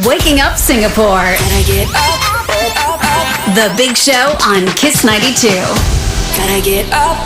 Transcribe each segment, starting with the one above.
Waking Up Singapore. Gotta get up. The Big Show on Kiss 92. Gotta get up.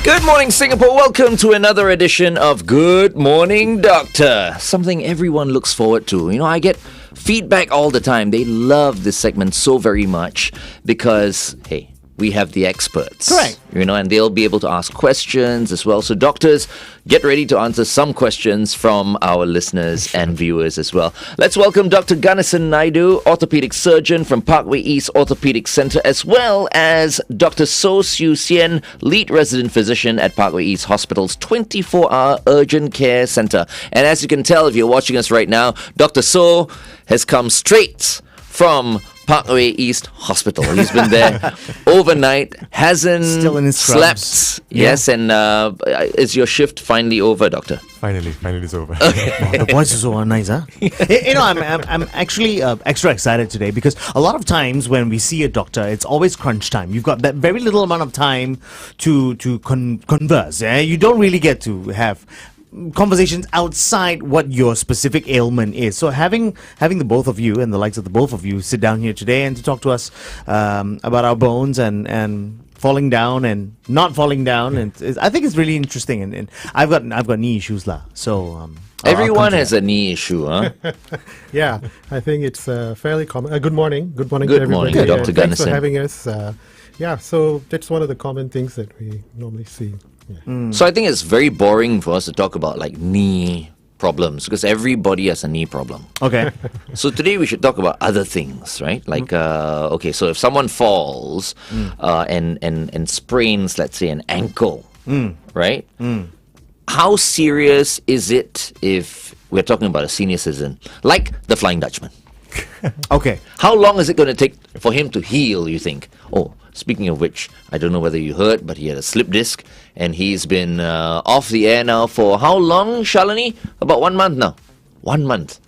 Good morning, Singapore. Welcome to another edition of Good Morning Doctor. Something everyone looks forward to. You know, I get feedback all the time. They love this segment so very much because, hey, we have the experts. Correct. You know, and they'll be able to ask questions as well. So doctors, get ready to answer some questions from our listeners and viewers as well. Let's welcome Dr. Ganesan Naidu, orthopedic surgeon from Parkway East Orthopaedic Centre, as well as Dr. Hsien, lead resident physician at Parkway East Hospital's 24-hour urgent care centre. And as you can tell if you're watching us right now, Dr. So has come straight from Parkway East Hospital. He's been there overnight, hasn't Still in his slept. scrubs. Yes, and is your shift finally over, doctor? Finally it's over. Wow, the voice is so nice, huh? You know, I'm actually extra excited today because a lot of times when we see a doctor, it's always crunch time. You've got that very little amount of time to converse. You don't really get to have conversations outside what your specific ailment is. So having the both of you and the likes of the both of you sit down here today and to talk to us about our bones and falling down and not falling down, and I think it's really interesting. And I've got knee issues lah. So Everyone has a knee issue, huh? Yeah, I think it's fairly common. Good morning. Good morning Good to everybody. morning, Dr. Thanks for Ganesan. having us. Yeah, so that's one of the common things that we normally see. Yeah. So I think it's very boring for us to talk about like knee problems because everybody has a knee problem. okay. So today we should talk about other things, right? Like, okay, so if someone falls and sprains, let's say, an ankle, right? How serious is it if we're talking about a senior citizen, like the Flying Dutchman? Okay. How long is it going to take for him to heal, you think? Oh, speaking of which, I don't know whether you heard, but he had a slip disc and he's been off the air now for how long, Shalini? About 1 month now. 1 month.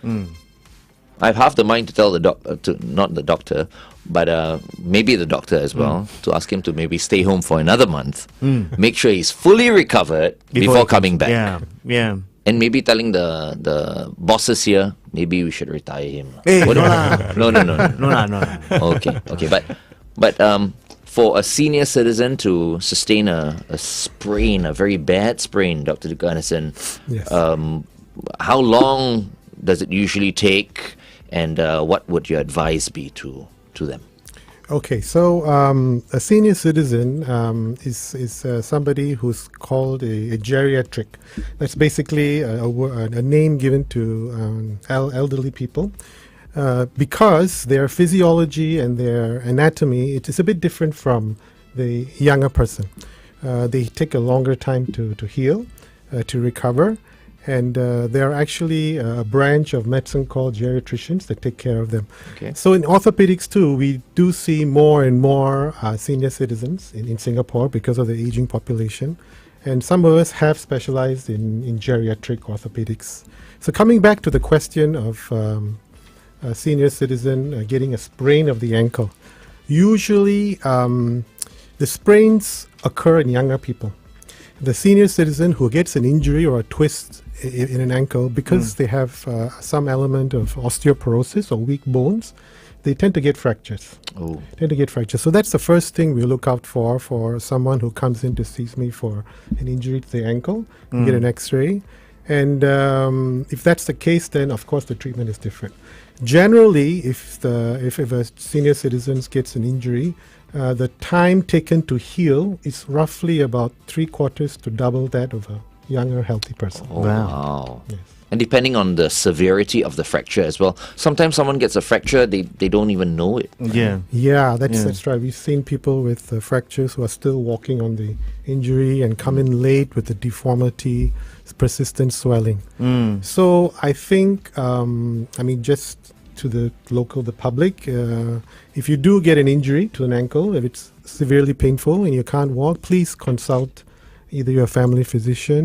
I have half the mind to tell the doctor, not the doctor, but maybe the doctor as well, to ask him to maybe stay home for another month. Make sure he's fully recovered before he coming back. Yeah. And maybe telling the bosses here, maybe we should retire him. Hey, What do no you- lah. no. No. Okay. But for a senior citizen to sustain a sprain, a very bad sprain, Dr. Ganesan, Yes. how long does it usually take, and what would your advice be to them? Okay, so a senior citizen is somebody who's called a geriatric. That's basically a name given to elderly people. Because their physiology and their anatomy, it is a bit different from the younger person. They take a longer time to heal, to recover, and there are actually a branch of medicine called geriatricians that take care of them. Okay. So in orthopedics too, we do see more and more senior citizens in Singapore because of the aging population, and some of us have specialized in geriatric orthopedics. So coming back to the question of a senior citizen getting a sprain of the ankle. Usually, the sprains occur in younger people. The senior citizen who gets an injury or a twist in an ankle, because they have some element of osteoporosis or weak bones, they tend to get fractures. Oh. So that's the first thing we look out for someone who comes in to see me for an injury to the ankle. You get an X-ray. And if that's the case, then of course the treatment is different. Generally, if a senior citizen gets an injury, the time taken to heal is roughly about 3/4 to double that of a younger, healthy person. Oh, Wow. wow. Yes. And depending on the severity of the fracture as well. Sometimes someone gets a fracture, they don't even know it. Yeah. Yeah, that's right. We've seen people with fractures who are still walking on the injury and come in late with the deformity, persistent swelling. So I think, just to the public, if you do get an injury to an ankle, if it's severely painful and you can't walk, please consult either your family physician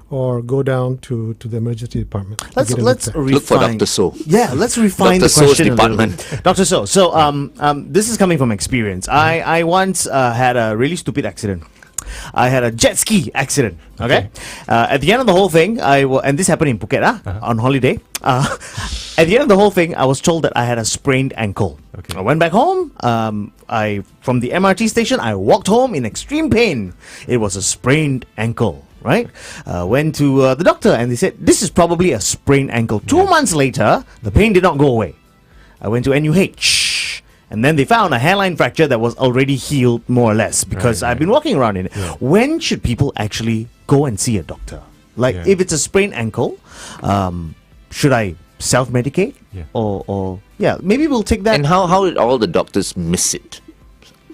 or go down to the emergency department. Let's refine. Look for Dr. So. Yeah, let's refine Dr. the So's question a little department. bit. Dr. So, this is coming from experience. I once had a really stupid accident. I had a jet ski accident. Okay. At the end of the whole thing, and this happened in Phuket, on holiday. At the end of the whole thing, I was told that I had a sprained ankle. Okay. I went back home. From the MRT station, I walked home in extreme pain. It was a sprained ankle, right? Went to the doctor and they said, this is probably a sprained ankle. 2 months later, the pain did not go away. I went to NUH. And then they found a hairline fracture that was already healed more or less because I've been walking around in it. Yeah. When should people actually go and see a doctor? Like, if it's a sprained ankle, should I self-medicate? Yeah. Or maybe we'll take that. And how did all the doctors miss it?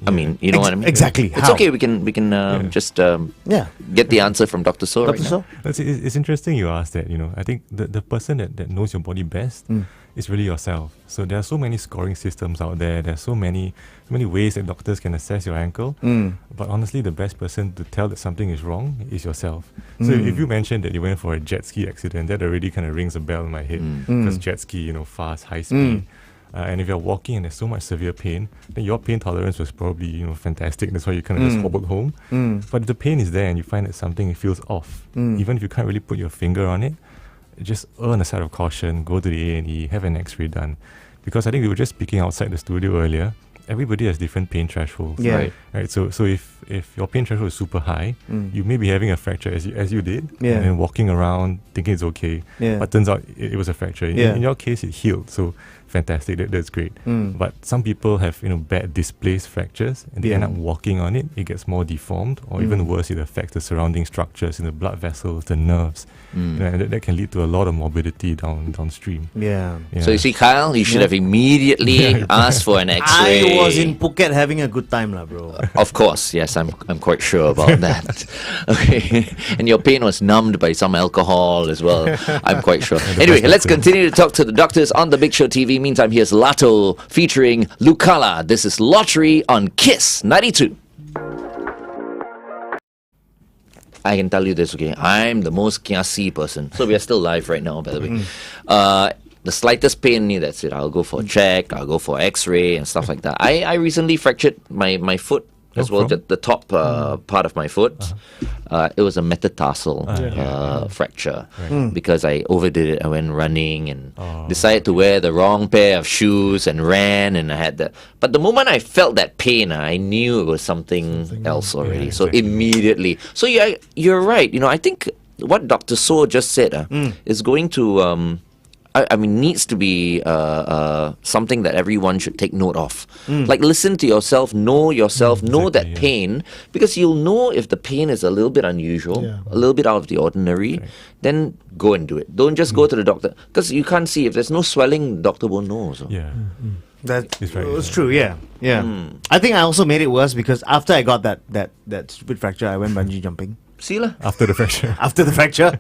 I mean, you know what I mean? Exactly. It's How? okay. We can just get the answer from Dr. So right Dr. now. So? It's interesting you asked that. I think the person that knows your body best is really yourself. So there are so many scoring systems out there. There are so many ways that doctors can assess your ankle. But honestly, the best person to tell that something is wrong is yourself. So if you mentioned that you went for a jet ski accident, that already kind of rings a bell in my head. Because jet ski, fast, high speed. And if you're walking and there's so much severe pain, then your pain tolerance was probably fantastic. That's why you kind of just hobbled home. But if the pain is there and you find that something feels off, even if you can't really put your finger on it, just err on the side of caution, go to the A&E, have an X-ray done. Because I think we were just speaking outside the studio earlier. Everybody has different pain thresholds. Yeah. Right. So if your pain threshold is super high, you may be having a fracture as you did, Yeah. and then walking around thinking it's okay, Yeah. but turns out it was a fracture. Yeah. In your case, it healed. So fantastic, that's great. But some people have bad displaced fractures, and they end up walking on it. It gets more deformed, or even worse, it affects the surrounding structures in the blood vessels, the nerves, and that can lead to a lot of morbidity downstream. Yeah. Yeah. So you see, Kyle, you should have immediately asked for an X-ray. I was in Phuket having a good time, bro. Of course, yes, I'm quite sure about that. Okay, and your pain was numbed by some alcohol as well. I'm quite sure. Anyway, let's continue to talk to the doctors on the Big Show TV. Meantime, here's Lato featuring Lucala. This is Lottery on Kiss 92. I can tell you this, okay? I'm the most kiasi person. So we are still live right now, by the way. The slightest pain, that's it. I'll go for a check, I'll go for X-ray and stuff like that. I recently fractured my foot as well, the top part of my foot. It was a metatarsal fracture because I overdid it. I went running and decided to wear the wrong pair of shoes and ran, and I had that. But the moment I felt that pain, I knew it was something else already. Yeah, so exactly. immediately. So you're right. I think what Dr. So just said is going to... I mean, needs to be something that everyone should take note of. Like, listen to yourself, know that pain, because you'll know if the pain is a little bit unusual, a little bit out of the ordinary, then go and do it. Don't just go to the doctor, because you can't see. If there's no swelling, the doctor won't know. So. Yeah. That It's right, was yeah. true, yeah. I think I also made it worse because after I got that stupid fracture, I went bungee jumping. See lah. After the fracture. After the fracture,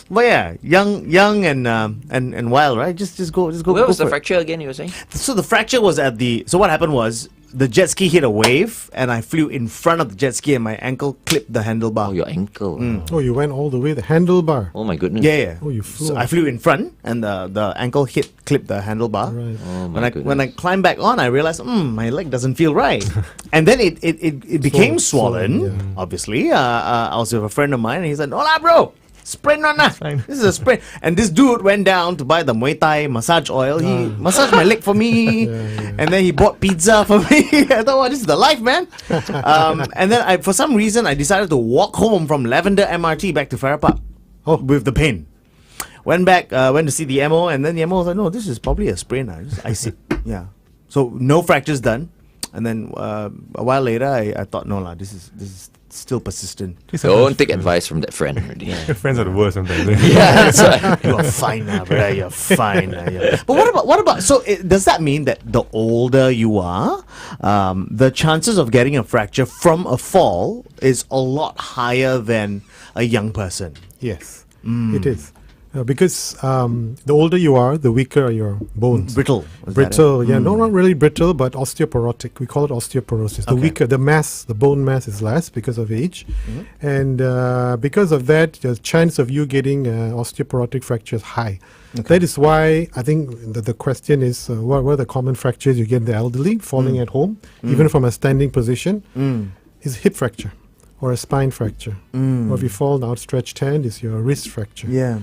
but yeah, young and wild, right? Just go. Where go was the for it. fracture again, you were saying? So the fracture was so what happened was the jet ski hit a wave and I flew in front of the jet ski and my ankle clipped the handlebar. Oh, your ankle. Oh, you went all the way, the handlebar. Oh, my goodness. Yeah. Oh, you flew. So I flew in front and the ankle clipped the handlebar. Right. Oh, my goodness. When I climbed back on, I realized, my leg doesn't feel right. And then it became swollen, yeah. obviously. I was with a friend of mine and he said, "Hola, bro! Sprain on that. This is a sprain." And this dude went down to buy the Muay Thai massage oil. He massaged my leg for me. And then he bought pizza for me. I thought, this is the life, man. And then for some reason, I decided to walk home from Lavender MRT back to Farrer Park with the pain. Went back, went to see the MO, and then the MO was like, "No, this is probably a sprain. Just ice it." Yeah. So no fractures done. And then a while later, I thought, no, this is still persistent. Don't take advice from that friend already. Your friends are the worst sometimes. Yeah, that's right. You are fine now, brother. You're fine now. But what about? So does that mean that the older you are, the chances of getting a fracture from a fall is a lot higher than a young person? Yes, it is. Because the older you are, the weaker are your bones. Brittle. Is that Brittle, it? yeah, no, not really brittle, but osteoporotic. We call it osteoporosis. The Okay. weaker, the bone mass is less because of age, and because of that, the chance of you getting osteoporotic fracture is high. That is why I think the question is, what are the common fractures you get in the elderly, falling at home, even from a standing position, is hip fracture. or a spine fracture. Or if you fall an outstretched hand, it's your wrist fracture. Yeah.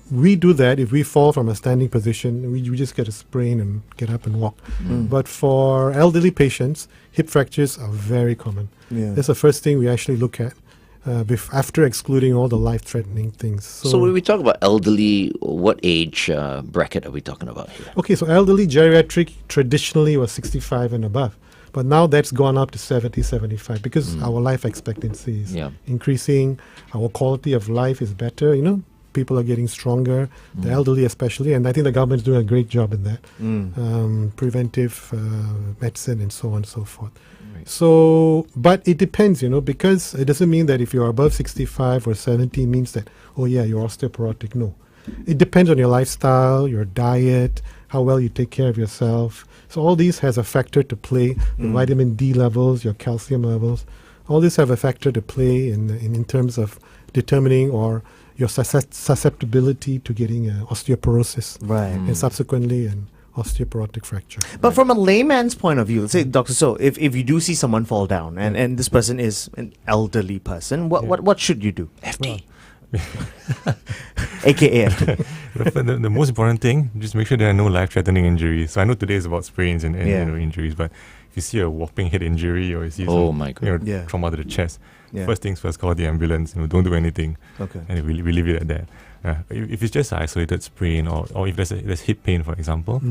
We do that if we fall from a standing position. We just get a sprain and get up and walk. But for elderly patients, hip fractures are very common. Yeah. That's the first thing we actually look at after excluding all the life-threatening things. So when we talk about elderly, what age bracket are we talking about here? Okay, so elderly geriatric traditionally was 65 and above. But now that's gone up to 70, 75 because our life expectancy is increasing. Our quality of life is better. People are getting stronger, the elderly especially. And I think the government's doing a great job in that. Preventive medicine and so on and so forth. Right. So, but it depends, because it doesn't mean that if you're above 65 or 70 means that, you're osteoporotic. No. It depends on your lifestyle, your diet, how well you take care of yourself. So all these has a factor to play. Your vitamin D levels, your calcium levels, all these have a factor to play in terms of determining or your susceptibility to getting osteoporosis, Right. and subsequently an osteoporotic fracture. But from a layman's point of view, let's say, Doctor, so if you do see someone fall down and this person is an elderly person, what should you do? FD. AKA. The most important thing, just make sure there are no life-threatening injuries. So I know today is about sprains and Yeah. injuries, but if you see a whopping head injury or you see Oh some my God. Yeah. trauma to the chest, Yeah. first things first, call the ambulance. Don't do anything. Okay. And we leave it at that. If it's just an isolated sprain or if there's hip pain, for example,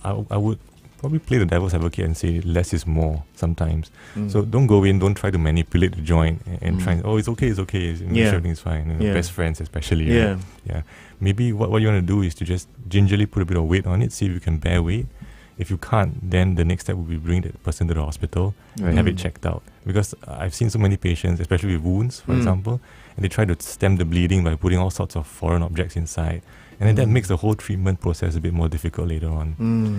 I would probably play the devil's advocate and say less is more sometimes. So don't go in, don't try to manipulate the joint and try, it's okay, everything's fine. Yeah. Best friends especially. Yeah. Yeah. Maybe what you want to do is to just gingerly put a bit of weight on it, see if you can bear weight. If you can't, then the next step would be bring that person to the hospital and have it checked out. Because I've seen so many patients, especially with wounds, for example, and they try to stem the bleeding by putting all sorts of foreign objects inside. And then that makes the whole treatment process a bit more difficult later on.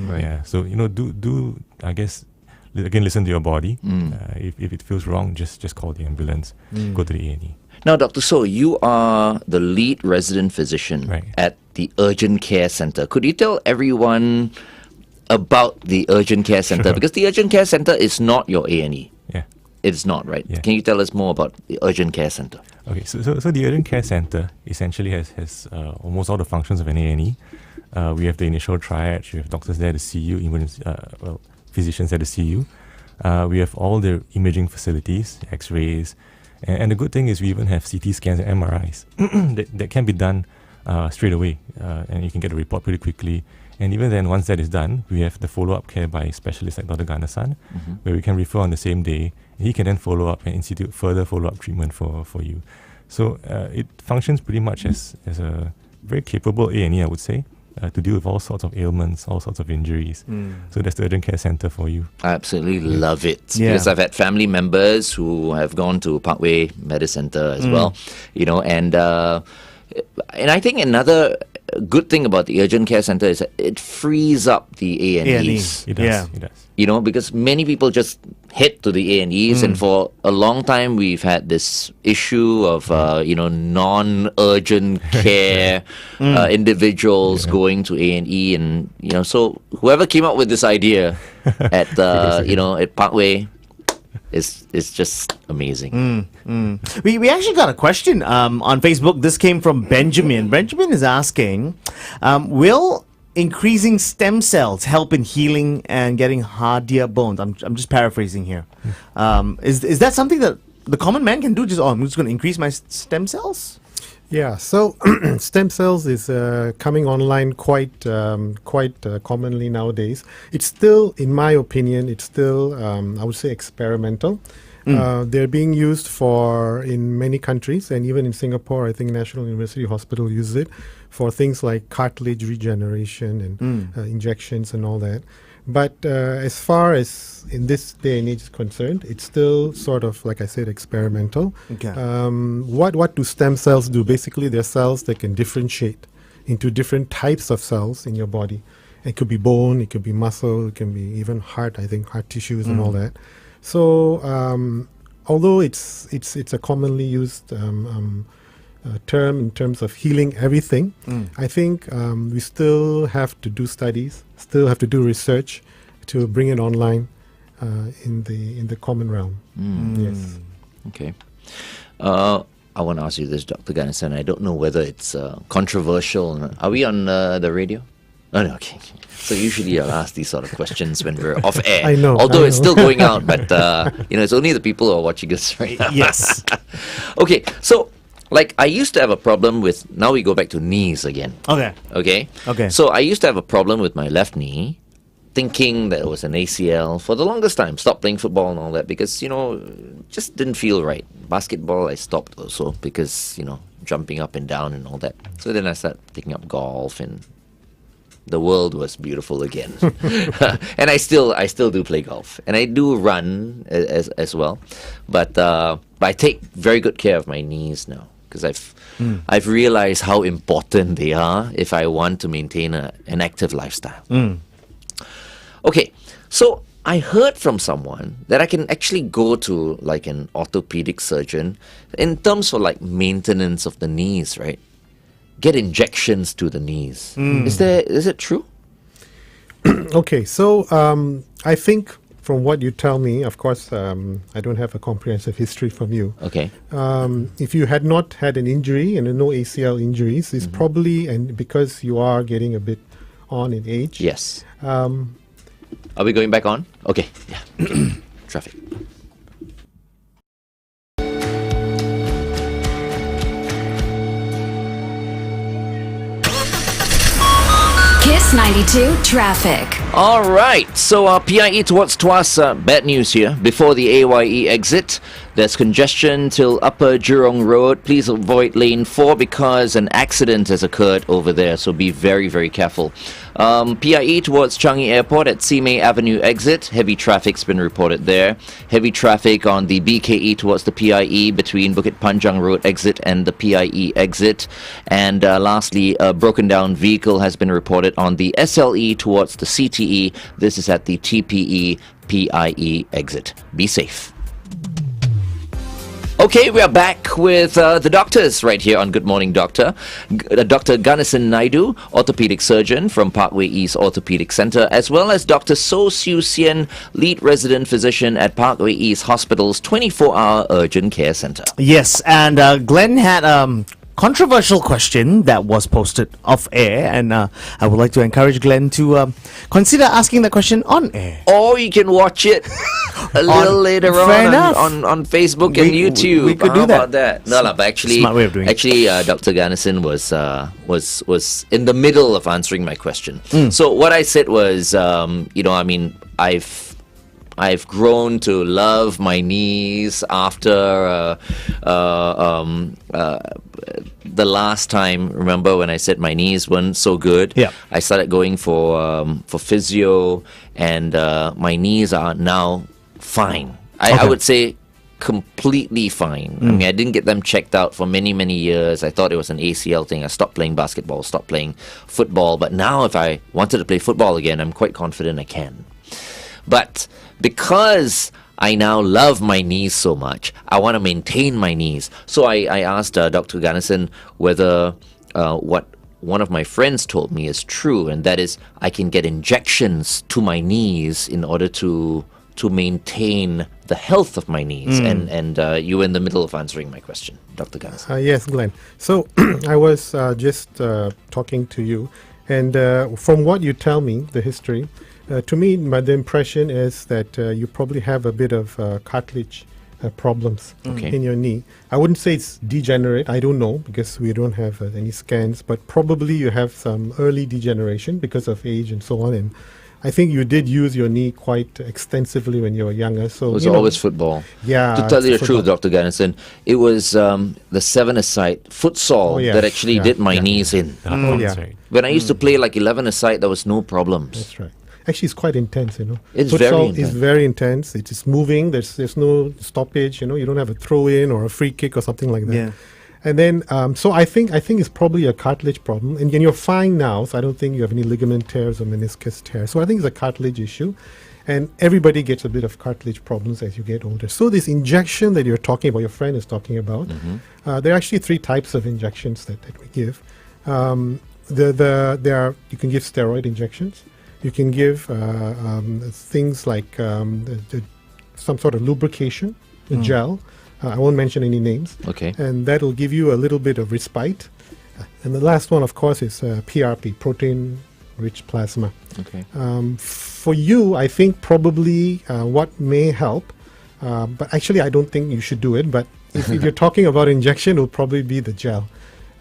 Right. Yeah. So, do I guess, again, listen to your body. If it feels wrong, just call the ambulance, go to the A&E. Now, Dr. So, you are the lead resident physician Right. at the Urgent Care Centre. Could you tell everyone about the Urgent Care Centre? Sure. Because the Urgent Care Centre is not your A&E. Yeah. It's not, right? Yeah. Can you tell us more about the Urgent Care Centre? Okay, so the Urgent Care Centre essentially has almost all the functions of an A&E. We have the initial triage, we have doctors there to see you, even physicians there to see you. We have all the imaging facilities, X-rays, and the good thing is we even have CT scans and MRIs that can be done straight away, and you can get a report pretty quickly. And even then, once that is done, we have the follow-up care by specialists like Dr. Ganesan, where we can refer on the same day. And he can then follow up and institute further follow-up treatment for you. So it functions pretty much as a very capable A&E, I would say, to deal with all sorts of ailments, all sorts of injuries. So that's the Urgent Care Centre for you. I absolutely love it. Yeah. Because I've had family members who have gone to Parkway Medical Centre as well, and I think another good thing about the Urgent Care Centre is that it frees up the A&Es. It does. Yeah. It does. Because many people just head to the A&Es, and for a long time we've had this issue of non-urgent care individuals going to A&E, and so whoever came up with this idea at at Parkway is just amazing. We actually got a question on Facebook. This came from Benjamin. Benjamin is asking, will increasing stem cells help in healing and getting hardier bones? I'm just paraphrasing here. Is that something that the common man can do? I'm just going to increase my stem cells? Yeah, so stem cells is coming online quite commonly nowadays. It's still, in my opinion, I would say experimental. They're being used in many countries, and even in Singapore, I think National University Hospital uses it for things like cartilage regeneration and injections and all that. But as far as in this day and age is concerned, it's still sort of, like I said, experimental. Okay. What do stem cells do? Basically, they're cells that can differentiate into different types of cells in your body. It could be bone, it could be muscle, it can be even heart, I think, heart tissues and all that. So although it's a commonly used term in terms of healing everything, I think we still have to do studies, still have to do research to bring it online in the common realm. Yes. Okay. I want to ask you this, Dr. Ganesan. I don't know whether it's controversial. Or not. Are we on the radio? Oh, no, okay. So usually I'll ask these sort of questions when we're off air. I know. Although it's still going out, but it's only the people who are watching us right now. Yes. Okay, so like I used to have a problem with. Now we go back to knees again. Okay. Okay. So I used to have a problem with my left knee, thinking that it was an ACL for the longest time. Stopped playing football and all that because just didn't feel right. Basketball I stopped also because jumping up and down and all that. So then I started picking up golf and the world was beautiful again. And I still do play golf and I do run as well, but I take very good care of my knees now because I've realized how important they are if I want to maintain an active lifestyle. Okay, so I heard from someone that I can actually go to like an orthopedic surgeon in terms of like maintenance of the knees, right? Get injections to the knees. Is it true? Okay, so I think from what you tell me, of course, I don't have a comprehensive history from you. Okay. If you had not had an injury and no ACL injuries, it's probably, and because you are getting a bit on in age. Yes. Are we going back on? Okay. Yeah. Traffic. Kiss 92 traffic. All right, so PIE towards Tuas, bad news here. Before the AYE exit, there's congestion till Upper Jurong Road. Please avoid lane 4 because an accident has occurred over there, so be very, very careful. PIE towards Changi Airport at Simei Avenue exit. Heavy traffic's been reported there. Heavy traffic on the BKE towards the PIE between Bukit Panjang Road exit and the PIE exit. And lastly, a broken down vehicle has been reported on the SLE towards the CTE. This is at the TPE PIE exit. Be safe. Okay, we are back with the doctors right here on Good Morning Doctor. Dr. Ganesan Naidu, orthopedic surgeon from Parkway East Orthopaedic Centre, as well as Dr. Hsien, lead resident physician at Parkway East Hospital's 24-hour urgent care centre. Yes, and Glenn had controversial question that was posted off air, and I would like to encourage Glenn to consider asking the question on air. Or you can watch it a little later on Facebook and YouTube. We could do How that. about that? No, but actually, Smart way of doing it. Dr. Ganesan was in the middle of answering my question. So what I said was, I've grown to love my knees after the last time. Remember when I said my knees weren't so good? Yeah. I started going for physio, and my knees are now fine. I would say completely fine. I mean, I didn't get them checked out for many, many years. I thought it was an ACL thing. I stopped playing basketball, stopped playing football. But now if I wanted to play football again, I'm quite confident I can. But because I now love my knees so much, I want to maintain my knees. So I asked Dr. Ganesan whether what one of my friends told me is true, and that is I can get injections to my knees in order to maintain the health of my knees. And you were in the middle of answering my question, Dr. Ganesan. Yes, Glenn. So I was just talking to you, and from what you tell me, the history, to me, the impression is that you probably have a bit of cartilage problems in your knee. I wouldn't say it's degenerate. I don't know because we don't have any scans, but probably you have some early degeneration because of age and so on. And I think you did use your knee quite extensively when you were younger. So it was always football. Yeah. To tell you the football. truth, Dr. Ganesan, it was the 7-a-side futsal that actually did my knees in. That's right. When I used to play like 11-a-side, there was no problems. That's right. Actually, it's quite intense, It's Futsal very intense. is very intense. It is moving. There's no stoppage. You don't have a throw-in or a free kick or something like that. Yeah. And then, so I think it's probably a cartilage problem. And you're fine now, so I don't think you have any ligament tears or meniscus tears. So I think it's a cartilage issue. And everybody gets a bit of cartilage problems as you get older. So this injection that you're talking about, your friend is talking about, there are actually 3 types of injections that we give. You can give steroid injections. You can give things like some sort of lubrication, a gel. I won't mention any names. Okay. And that will give you a little bit of respite. And the last one, of course, is PRP, protein-rich plasma. Okay. For you, I think probably what may help, but actually I don't think you should do it, but if you're talking about injection, it will probably be the gel.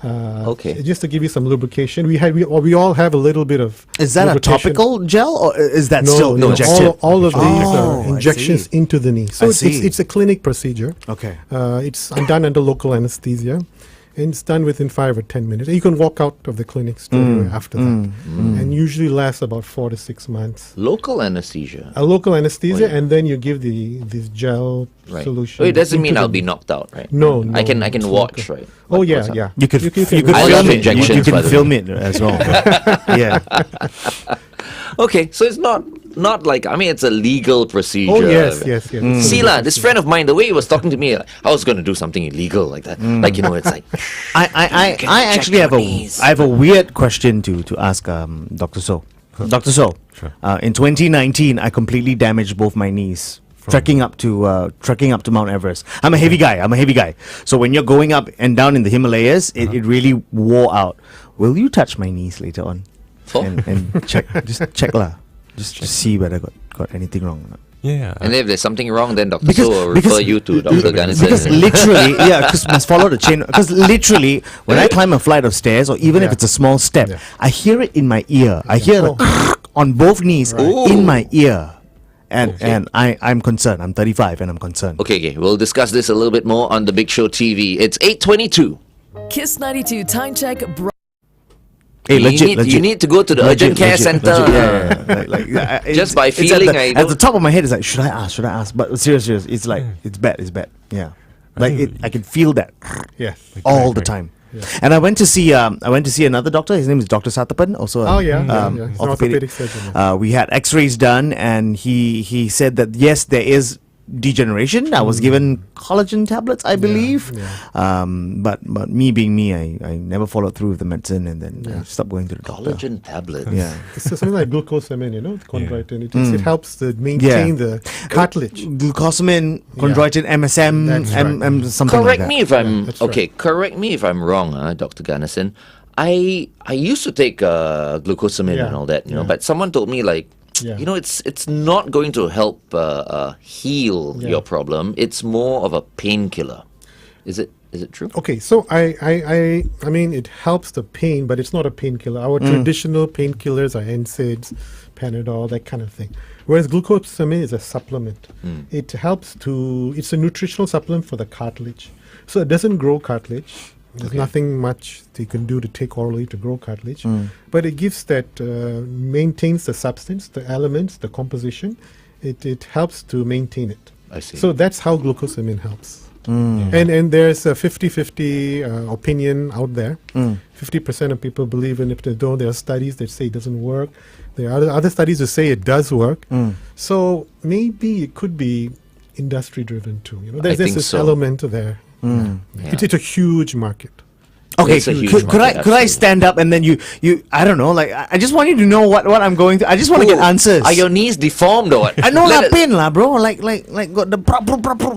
Okay. Just to give you some lubrication, we all have a little bit of. Is that a lubrication. topical gel or is that No, still no. injected? All of these Oh, are I injections see. into the knee. So I it's see. a clinic procedure. Okay. It's done under local anesthesia, and it's done within 5 or 10 minutes. And you can walk out of the clinic straight away after that, and usually lasts about 4 to 6 months. Local anesthesia. A local anesthesia, Oh, yeah. and then you give this gel Right. solution. Oh, it doesn't mean into I'll the be knee. knocked out, right? No, I no, can it's watch, local. right? Oh What yeah, goes on. yeah. You could You you could I film love it. injections, You by can the film it as well. Yeah. Okay, so it's not like, I mean, it's a legal procedure. Oh yes, yes, yes. It's a Sila, legal this friend of mine, the way he was talking to me, I was going to do something illegal like that. Like, you know, it's like, I can I check actually your have knees. I have a weird question to ask Dr. So. Dr. So, Sure. in 2019, I completely damaged both my knees. Trekking up to Mount Everest. I'm a heavy guy. So when you're going up and down in the Himalayas, it really wore out. Will you touch my knees later on? For? And check, just check lah. Just see whether I got anything wrong or not. Yeah. and if there's something wrong, then Dr. Because- So will because- refer you to Dr. Ganesan. Because literally, because must follow the chain. Because literally, when I climb a flight of stairs, or even if Yeah. it's a small step, Yeah. I hear it in my ear. I hear the on both knees in my ear, and I'm concerned. I'm 35 and I'm concerned. Okay, we'll discuss this a little bit more on the Big Show TV. It's 8:22. Kiss 92 time check. Hey, You need to go to the urgent care center. Yeah. Just by it's feeling, at the top of my head, it's like, should I ask? But serious, it's like it's bad. Yeah, like I can feel that Yes. all the time. And I went to see another doctor. His name is Dr. Satapan, also Oh yeah, yeah. He's an orthopedic. orthopedic surgeon. We had X-rays done, and he said that yes, there is degeneration. I was given collagen tablets, I believe. But me being me, I never followed through with the medicine, and then I stopped going to the doctor. Collagen tablets. Yeah. It's something like glucosamine, chondroitin. It helps to maintain the cartilage. Glucosamine, chondroitin, MSM, That's right. something like Correct that. me if I'm that's right. okay. Correct me if I'm wrong, Dr. Ganesan. I used to take glucosamine Yeah, and all that, yeah. but someone told me like, Yeah. it's not going to help heal Yeah. your problem. It's more of a painkiller. Is it true? Okay, so I mean it helps the pain, but it's not a painkiller. Our traditional painkillers are NSAIDs, Panadol, that kind of thing. Whereas glucosamine is a supplement. It helps it's a nutritional supplement for the cartilage. So it doesn't grow cartilage. There's nothing much you can do to take orally to grow cartilage. But it gives that, maintains the substance, the elements, the composition. It helps to maintain it. I see. So that's how glucosamine helps. And there's a 50-50 opinion out there. 50% of people believe in it, though there are studies that say it doesn't work. There are other studies that say it does work. So maybe it could be industry driven too. There's think this so. element there. It's a huge market. Okay, It's a huge could I market, could I absolutely. stand up and then you I don't know, like I just want you to know what I'm going through. I just want to get answers. Are your knees deformed or what? I know Let la it- pain lah, bro. Like got the prop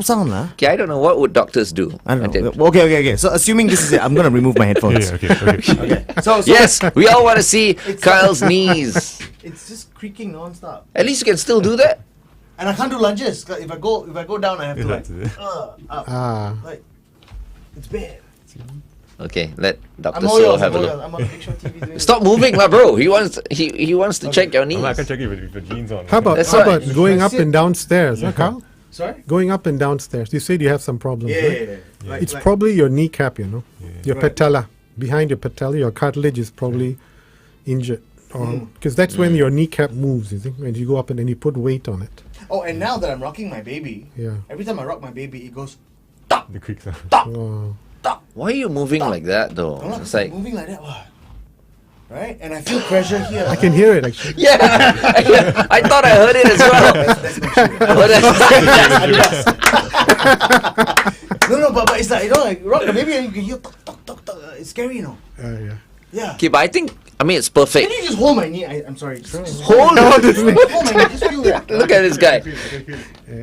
sound lah. Okay, I don't know what would doctors do. I don't did- know. Okay. So assuming this is it, I'm gonna remove my headphones. Yeah, okay. So Yes, we all want to see Kyle's knees. it's just creaking non-stop, At least you can still do that. and I can't do lunges. If I go down, I have to like up. Ah, Like it's bad. Okay, let Dr. I'm all So yours. have a look. I'm on the Big Show TV doing Stop moving, lah, bro. He wants to check your knees. I can check it with the jeans on. how about That's how right. about going up That's it. and downstairs, Carl? Sorry. Going up and downstairs. You said you have some problems, right? Yeah. It's probably your kneecap, your patella. Behind your patella, your cartilage is probably injured. Because that's when your kneecap moves, you see, when you go up and then you put weight on it. Oh, and now that I'm rocking my baby, Yeah. every time I rock my baby, it goes. The creaks. Oh. Why are you moving like that, though? I'm not It's like, moving like that, what? Right? And I feel pressure here. I can hear it actually. yeah, I thought I heard it as well. But No, but it's like, like rock the baby and you can hear tok, tok, tok, tok. It's scary, Yeah. Yeah. okay, but I mean, it's perfect. Can you just hold my knee? I'm sorry. Hold on. Hold my knee. Just feel that. Look at this guy.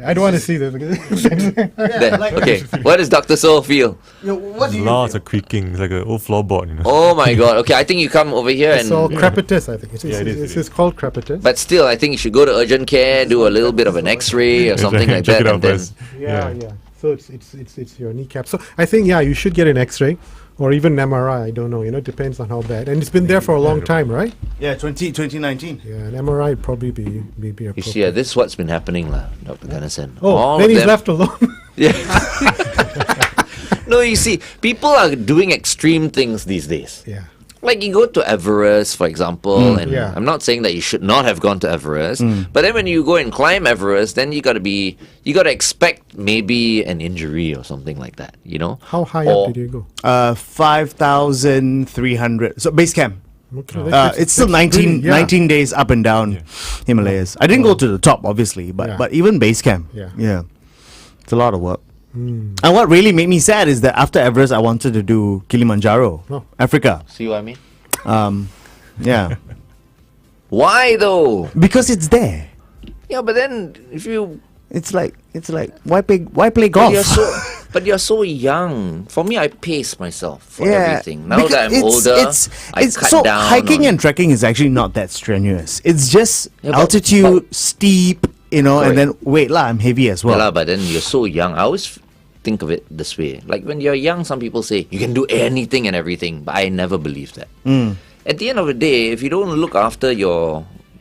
I don't want to see this. There. Okay, what does Dr. So feel? What do you Lots of creaking. It's like an old floorboard, you know. Oh my god. Okay, I think you come over here It's all and. crepitus, I think. It's it is. it's called crepitus. But still, I think you should go to urgent care, do a little bit of an X-ray or something like Check that, it out and then. first. Yeah. So it's your kneecap. So I think you should get an X-ray or even an MRI. I don't know. Depends on how bad. And it's been there for a long time, right? Yeah, 2019. Yeah, an MRI would probably be appropriate. You see, this is what's been happening, Dr. Ganesan. Oh, All then of he's them- left alone. Yeah. No, you see, people are doing extreme things these days. Yeah. Like you go to Everest, for example, and Yeah. I'm not saying that you should not have gone to Everest, but then when you go and climb Everest, then you gotta expect maybe an injury or something like that, How high Or- up did you go? 5,300. So base camp. Okay, that's- It's still that's 19, pretty- yeah. 19 days up and down Himalayas. I didn't go to the top, obviously, but Yeah. but even base camp. Yeah. It's a lot of work. And what really made me sad is that after Everest, I wanted to do Kilimanjaro, Oh. Africa. See what I mean? Yeah, Why though? because it's there. Yeah, but then if you It's like why play golf? but you're so young. For me, I pace myself for Yeah, everything. Now because that I'm older, I cut so down. hiking on- and trekking is actually not that strenuous. It's just Yeah, but- altitude, steep, and Correct. then weight lah. I'm heavy as Yeah well. lah, but then you're so young. I always think of it this way. Like when you're young, some people say you can do anything and everything, but I never believe that. At the end of the day, if you don't look after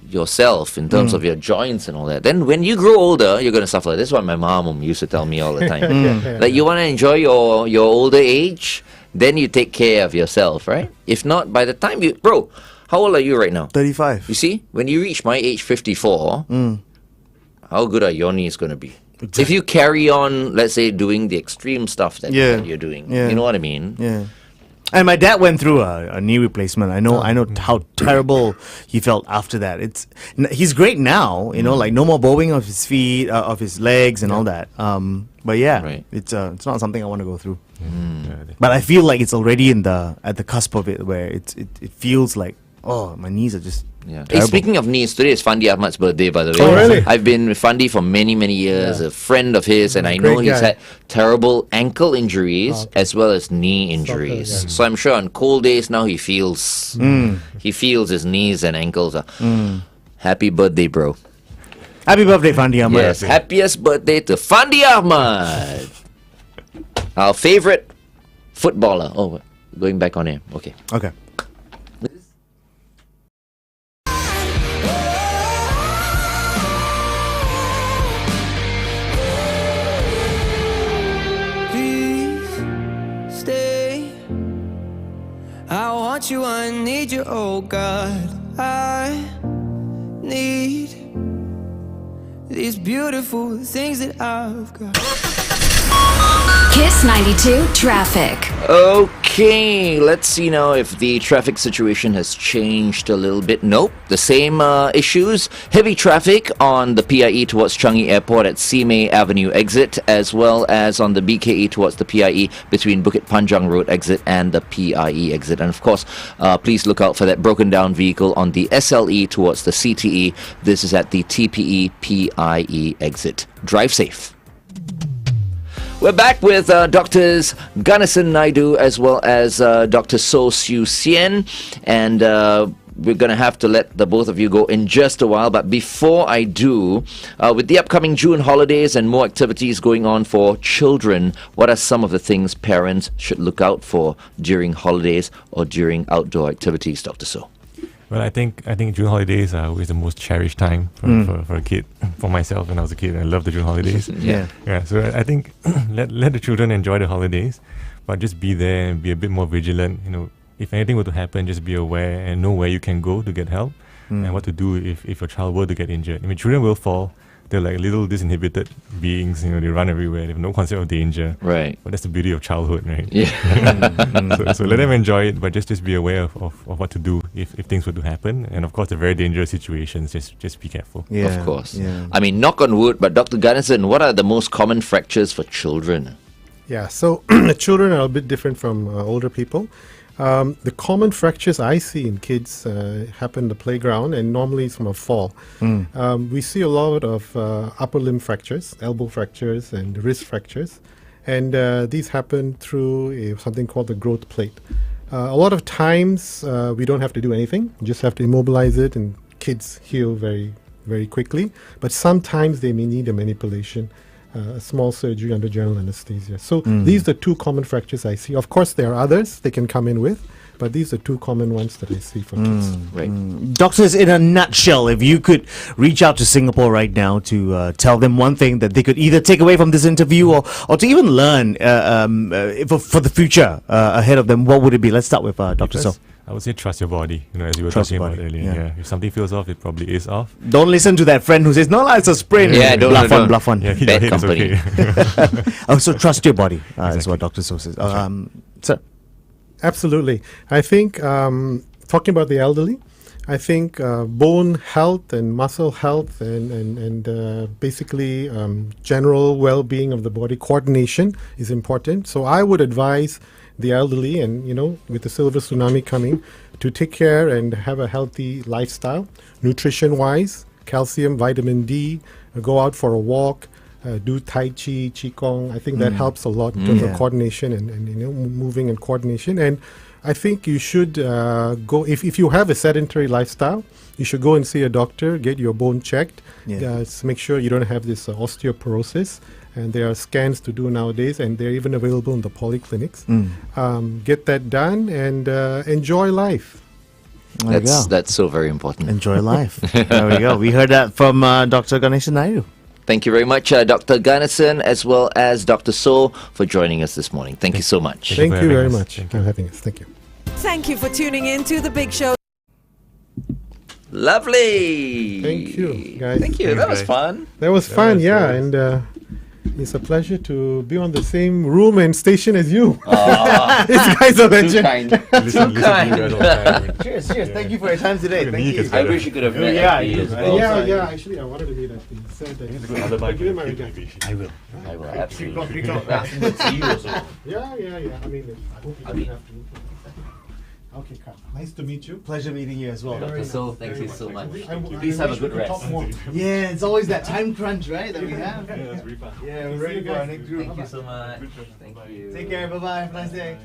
yourself in terms of your joints and all that, then when you grow older, you're gonna suffer. That's what my mom used to tell me all the time. Like you wanna enjoy your older age, then you take care of yourself, right? If not, by the time bro, how old are you right now? 35. You see, when you reach my age 54, how good are your knees going to be? If you carry on, let's say, doing the extreme stuff that you're doing, Yeah. you know what I mean? Yeah. And my dad went through a knee replacement. I know how terrible he felt after that. He's great now, like no more bowing of his feet, of his legs, and all that. But yeah, Right. it's not something I want to go through. Yeah, But I feel like it's already at the cusp of it, where it feels like my knees are just Yeah. Hey, terrible. speaking of knees, today is Fandi Ahmad's birthday, by the way. Oh, really? I've been with Fandi for many, many years, a friend of his, and I know Great he's guy. had terrible ankle injuries as well as knee injuries. yeah. So I'm sure on cold days now he feels his knees and ankles are. Happy birthday, bro. Happy birthday, Fandi Ahmad. Yes, happiest birthday to Fandi Ahmad, our favorite footballer. Oh, going back on him. Okay. Okay. Please stay. I want you, I need you, oh God. I need these beautiful things that I've got. Kiss 92 Traffic. Okay, let's see now if the traffic situation has changed a little bit. Nope, the same issues. Heavy traffic on the PIE towards Changi Airport at Simei Avenue exit, as well as on the BKE towards the PIE between Bukit Panjang Road exit and the PIE exit. And of course, please look out for that broken down vehicle on the SLE towards the CTE. This is at the TPE PIE exit. Drive safe. We're back with Doctors Ganesan Naidu as well as Dr. Hsien, and we're going to have to let the both of you go in just a while. But before I do, with the upcoming June holidays and more activities going on for children, what are some of the things parents should look out for during holidays or during outdoor activities, Dr. So? Well, I think June holidays are always the most cherished time for a kid. For myself, when I was a kid, I loved the June holidays. Yeah. Yeah, so I think let the children enjoy the holidays, but just be there and be a bit more vigilant. If anything were to happen, just be aware and know where you can go to get help and what to do if your child were to get injured. I mean, children will fall. They're like little disinhibited beings. They run everywhere. They have no concept of danger. Right. But that's the beauty of childhood, right? Yeah. So let them enjoy it, but just be aware of what to do if things were to happen. And of course, the very dangerous situations, just be careful. Yeah. Of course. Yeah. I mean, knock on wood, but Dr. Ganesan, what are the most common fractures for children? Yeah, so children are a bit different from older people. The common fractures I see in kids happen in the playground, and normally it's from a fall. We see a lot of upper limb fractures, elbow fractures, and wrist fractures, and these happen through something called the growth plate. A lot of times we don't have to do anything; you just have to immobilize it, and kids heal very, very quickly. But sometimes they may need a manipulation. A small surgery under general anesthesia. So these are the two common fractures I see. Of course, there are others they can come in with, but these are two common ones that I see for kids. Right. Doctors, in a nutshell, if you could reach out to Singapore right now to tell them one thing that they could either take away from this interview or to even learn for the future ahead of them, what would it be? Let's start with Dr. So. I would say trust your body, as you were Trust talking your about body, earlier. yeah. If something feels off, it probably is off. Don't listen to that friend who says, no, it's a sprain. Yeah, don't. Bluff one. Yeah, keep Bad your head, it's company. okay. Oh, so trust your body. That's what Dr. So says. Sir? Absolutely. I think, talking about the elderly, I think bone health and muscle health and basically general well-being of the body, coordination is important. So I would advise the elderly, and with the silver tsunami coming, to take care and have a healthy lifestyle, nutrition-wise, calcium, vitamin D, go out for a walk, do Tai Chi, Qigong. I think that helps a lot in terms of coordination and moving and coordination. And I think you should go, if you have a sedentary lifestyle, you should go and see a doctor, get your bone checked, make sure you don't have this osteoporosis. And there are scans to do nowadays, and they're even available in the polyclinics. Get that done and enjoy life. That's so very important. Enjoy life. There we go. We heard that from Dr. Ganesan Naidu. Thank you very much, Dr. Ganesan, as well as Dr. So, for joining us this morning. Thank you so much. Thank you very us. much Thank for having us. Thank you. Thank you for tuning in to The Big Show. Lovely. Thank you, guys. Thank you. That was fun. That was fun, and it's a pleasure to be on the same room and station as you. This guy's a Too legend. kind. Listen to you guys all the time. Cheers. Thank you for your time today. Thank you. I wish you could have met Yeah, me you- as well. Yeah. Actually, I wanted to meet at the said that. Give me my regards. I will. Absolutely. See you also. Yeah. I mean, I hope you don't have to. Okay, Carl. Nice to meet you. Pleasure meeting you as well. Dr. So, thank you so much. I Please have a wish good we could rest. talk more. Yeah, it's always that time crunch, right, that we have. Yeah, it's really fun. Yeah, we're ready for our next group. Thank you so much. Thank you. Take care. Bye-bye. Have a nice day.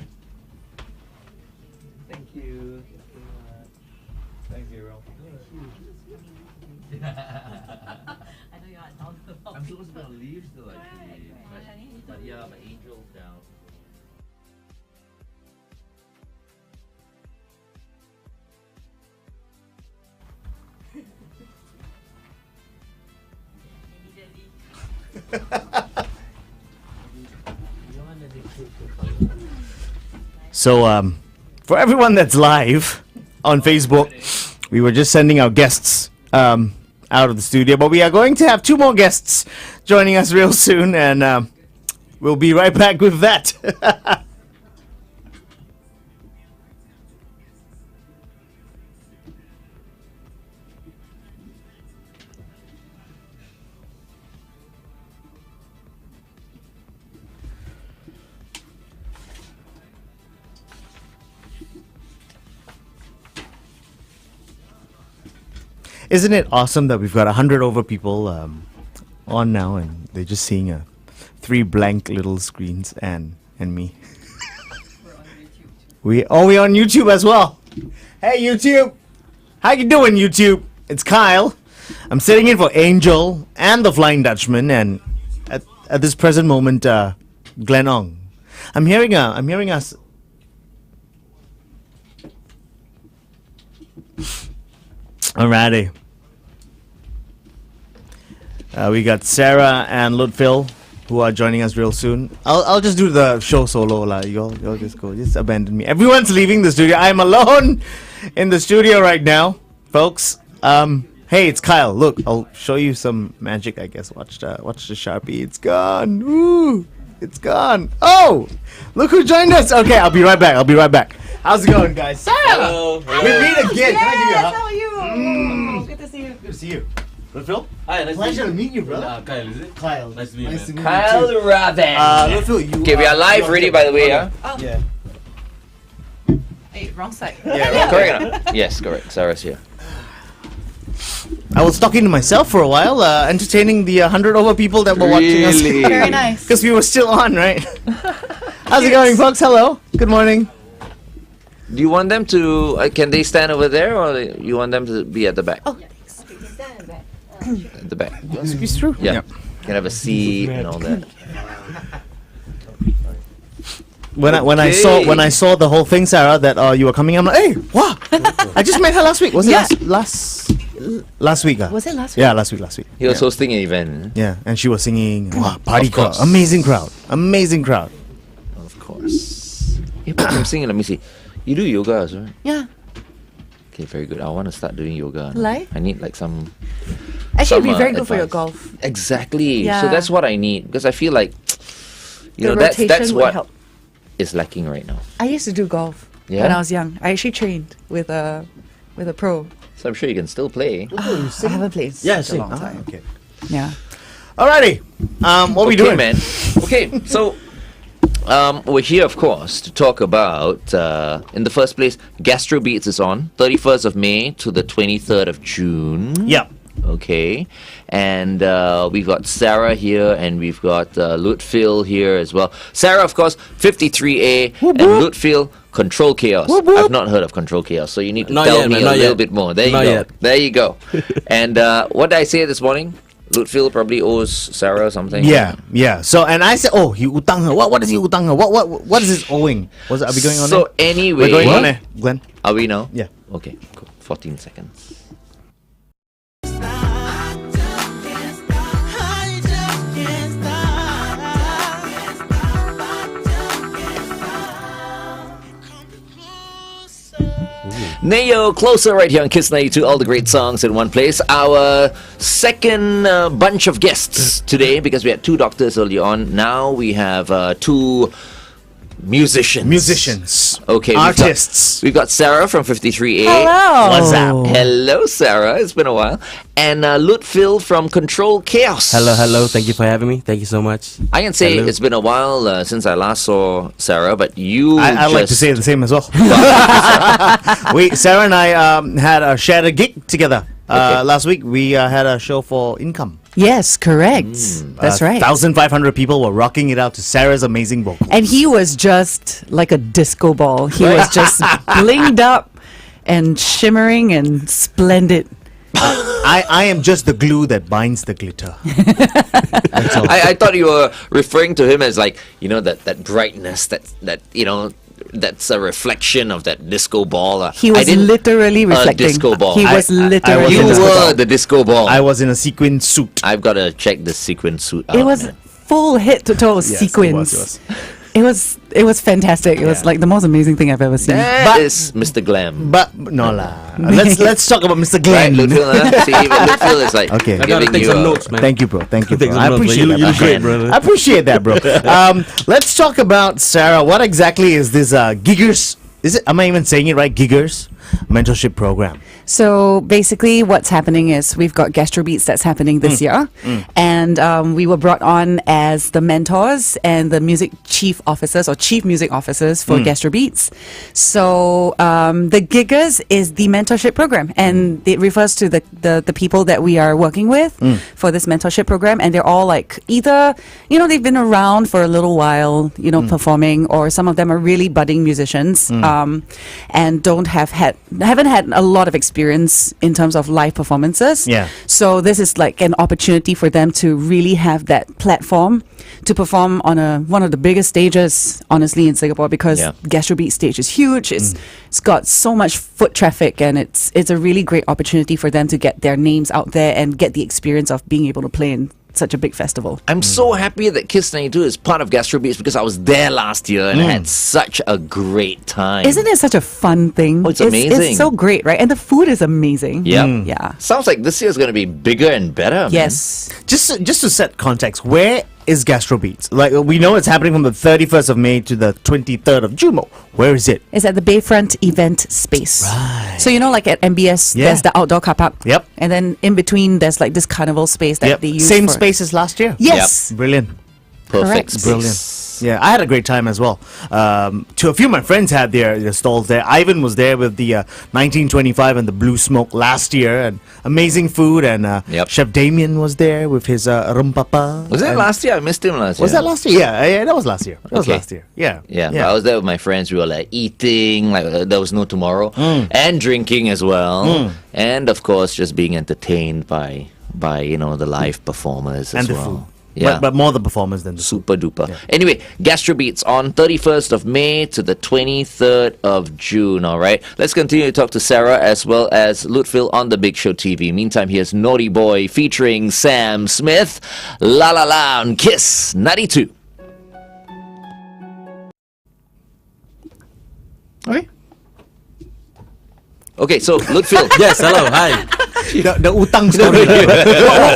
Thank you. Thanks, Gabriel. I'm supposed to be on leave still actually. But yeah, my angel's down. So, for everyone that's live on Facebook, we were just sending our guests out of the studio, but we are going to have two more guests joining us real soon, and we'll be right back with that. Isn't it awesome that we've got 100 over people on now, and they're just seeing 3 blank little screens and me. We're on YouTube as well. Hey YouTube, how you doing YouTube? It's Kyle. I'm sitting in for Angel and the Flying Dutchman, and at this present moment, Glenn Ong. I'm hearing us. Alrighty. We got Sara and Lutfil who are joining us real soon. I'll just do the show solo lah. Y'all just go. Just abandon me. Everyone's leaving the studio. I'm alone in the studio right now, folks. Hey, it's Kyle. Look, I'll show you some magic. I guess. Watch the Sharpie. It's gone. Ooh, it's gone. Oh, look who joined us. Okay, I'll be right back. How's it going, guys? Sara, Hello. we meet again. Can I give you a hug? How are you? Good to see you. Good to see you. Lutfil? Hi, nice Pleasure to meet you, brother. Kyle, is it? Kyle. Nice to meet you, man. Kyle you too. Raven. Lutfil, you Okay, we are live ready, by the way. Yeah. Wait, wrong side. Correct or not? Yes, correct. Sarah's here. I was talking to myself for a while, entertaining the 100 over people that were watching us. Really? Very nice. Because we were still on, right? How's it going, folks? Hello. Good morning. Do you want them to? Can they stand over there, or you want them to be at the back? Oh. At the back. Squeeze through. Yeah. Can have a seat and all that. When I saw the whole thing, Sarah, that you were coming, I'm like, hey, wow! I just met her last week. Was it last week? Was it last week? Yeah, last week. He was hosting an event. Yeah, and she was singing. Wow, party Of crowd, course. amazing crowd. Of course. Hey, but I'm singing. Let me see. You do yoga, as well, right? Yeah. Okay, very good. I want to start doing yoga. Like? I need like some. Actually, it'd be some, very good for your advice. golf. Exactly. So Yeah. that's what I need, because I feel like, you The know, that's rotation would what help. is lacking right now. I used to do golf Yeah? when I was young. I actually trained with a pro. So I'm sure you can still play. I haven't played Yeah, such a long time. Okay. Yeah. Alrighty. What are we doing, man? Okay, so we're here, of course, to talk about, in the first place, Gastrobeats is on 31st of May to the 23rd of June. Yeah. Okay, and we've got Sara here, and we've got Lutfil here as well. Sara, of course, 53A, and Lutfil, Control Chaos. I've not heard of Control Chaos, so you need to Not tell yet, me man, a not little yet. bit more. There you Not go. yet. There you go. And what did I say this morning? Lutfil probably owes Sara something. Yeah. So, and I said, oh, he utang her. What is he utang her? What is this owing? Are we going on So there? anyway, We're going on there, Glenn. Are we now? Yeah. Okay, cool. 14 seconds. Nayo, closer right here on Kiss 92, all the great songs in one place. Our second bunch of guests today, because we had two doctors earlier on. Now we have two musicians. Okay. Artists. We've got Sara from 53A. Hello. What's up? Hello, Sara. It's been a while. And Lutfil from Control Chaos. Hello. Thank you for having me. Thank you so much. I can say Hello. it's been a while since I last saw Sara, but you I like to just- say the same as well. Sarah and I had shared a gig together last week. We had a show for Income. Yes, correct. That's right. 1,500 people were rocking it out to Sarah's amazing vocals. And he was just like a disco ball. He was just blinged up and shimmering and splendid. I am just the glue that binds the glitter. That's all. I thought you were referring to him as like, you know, that brightness, that you know, that's a reflection of that disco ball. He was literally reflecting. disco ball. He was I literally. was You in disco were ball. the disco ball. I was in a sequin suit. I've got to check the sequin suit out. It was man. full head to toe Yes, it sequins. was. It was fantastic. It was Yeah. like the most amazing thing I've ever seen. That is Mr. Glam. But no lah. Let's talk about Mr. Right, Glenn. Lutfil, huh? See, even Lutfil is like Okay. I gotta giving take you some a- notes, man. Thank you, bro. Thank you, Take bro. some I notes, man. appreciate You that. look great, brother. I appreciate that, bro. Let's talk about Sarah. What exactly is this giggers? Is it? Am I even saying it right? Giggers mentorship program. So basically, what's happening is we've got Gastrobeats that's happening this year, and we were brought on as the mentors and the music chief officers or chief music officers for Gastrobeats. So the Giggers is the mentorship program, and it refers to the people that we are working with for this mentorship program, and they're all like either they've been around for a little while, performing, or some of them are really budding musicians, and haven't had a lot of experience in terms of live performances. Yeah. So this is like an opportunity for them to really have that platform to perform on one of the biggest stages, honestly, in Singapore, because Gastrobeat stage is huge. It's got so much foot traffic, and it's a really great opportunity for them to get their names out there and get the experience of being able to play in such a big festival. I'm so happy that Kiss 92 is part of Gastrobeats because I was there last year and I had such a great time. Isn't it such a fun thing? Oh, it's amazing. It's so great, right? And the food is amazing. Yeah. Yeah. Sounds like this year is going to be bigger and better. man. Yes. Just to set context, where is Gastrobeats? Like we know it's happening from the 31st of May to the 23rd of June. Where is it? It's at the Bayfront event space. Right. So like at MBS, Yeah. there's the outdoor car park. Yep. And then in between, there's like this carnival space that they use. Same for- space as last year. Yes. Brilliant. Perfect. Correct. space. Brilliant. Yeah, I had a great time as well. To a few of my friends had their stalls there. Ivan was there with the 1925 and the Blue Smoke last year, and amazing food. And Chef Damien was there with his rumpapa. Was that last year? I missed him last year. Was that last year? Yeah, that was last year. That was last year. Yeah. I was there with my friends. We were like eating, like there was no tomorrow, and drinking as well, and of course just being entertained by the live performers and as the well. food. Yeah. But more the performance than the food. Super duper. Anyway, Gastrobeats on 31st of May to the 23rd of June, all right? Let's continue to talk to Sara as well as Lutfil on The Big Show TV. Meantime, here's Naughty Boy featuring Sam Smith. La La La on Kiss 92. Okay. Okay, so Lutfil. Yes, hello, hi. The utang story.